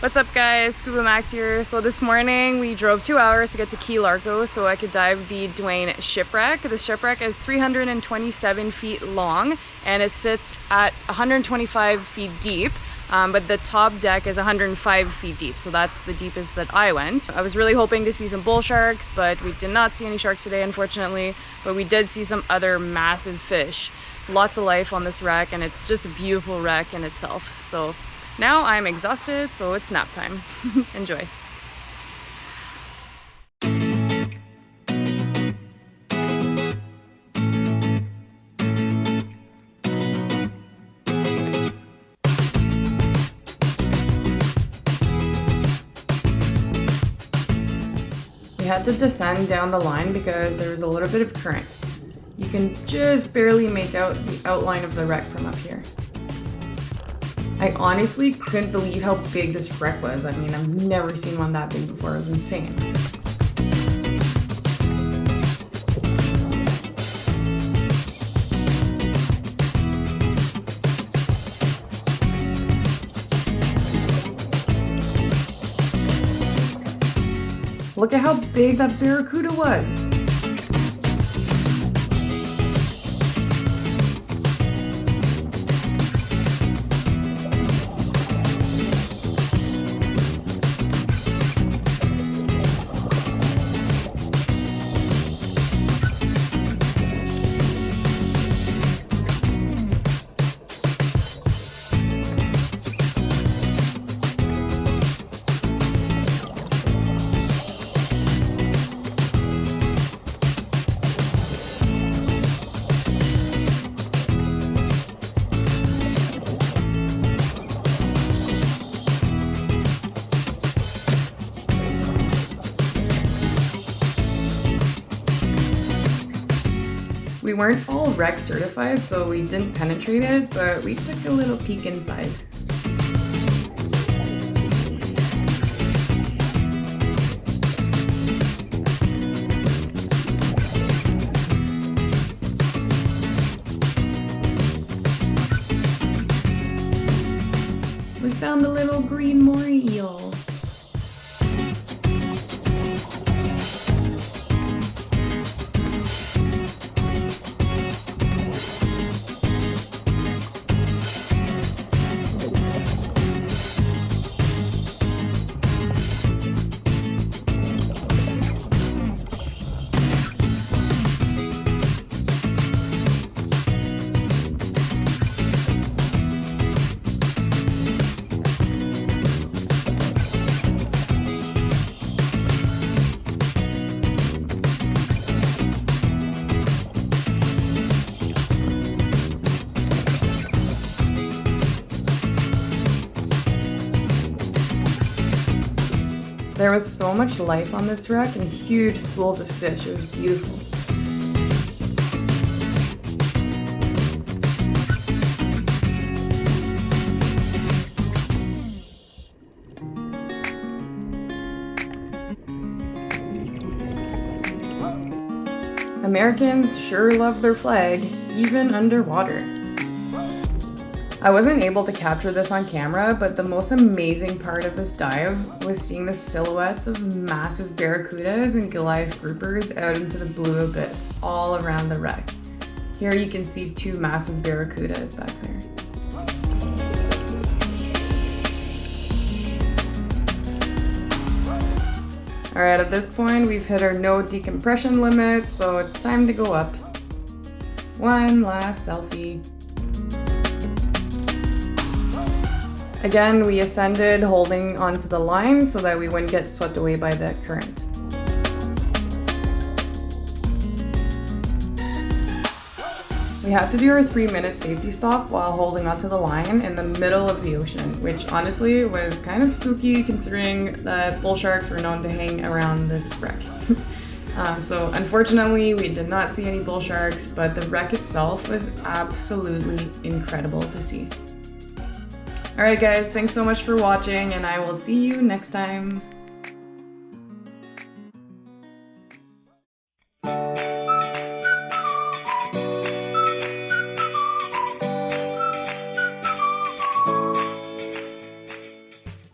What's up guys, Scuba Max here. So this morning we drove 2 hours to get to Key Largo so I could dive the Duane Shipwreck. The shipwreck is 327 feet long and it sits at 125 feet deep, but the top deck is 105 feet deep, so that's the deepest that I went. I was really hoping to see some bull sharks, but we did not see any sharks today unfortunately, but we did see some other massive fish. Lots of life on this wreck and it's just a beautiful wreck in itself. So now I'm exhausted, so it's nap time. Enjoy. We had to descend down the line because there was a little bit of current. You can just barely make out the outline of the wreck from up here. I honestly couldn't believe how big this wreck was. I mean, I've never seen one that big before. It was insane. Look at how big that barracuda was. We weren't all wreck certified, so we didn't penetrate it, but we took a little peek inside. We found a little green moray eel. There was so much life on this wreck and huge schools of fish. It was beautiful. Americans sure love their flag, even underwater. I wasn't able to capture this on camera, but the most amazing part of this dive was seeing the silhouettes of massive barracudas and goliath groupers out into the blue abyss all around the wreck. Here you can see two massive barracudas back there. Alright, at this point we've hit our no decompression limit, so it's time to go up. One last selfie. Again, we ascended holding onto the line so that we wouldn't get swept away by the current. We had to do our 3-minute safety stop while holding onto the line in the middle of the ocean, which honestly was kind of spooky considering that bull sharks were known to hang around this wreck. So unfortunately, we did not see any bull sharks, but the wreck itself was absolutely incredible to see. Alright guys, thanks so much for watching and I will see you next time.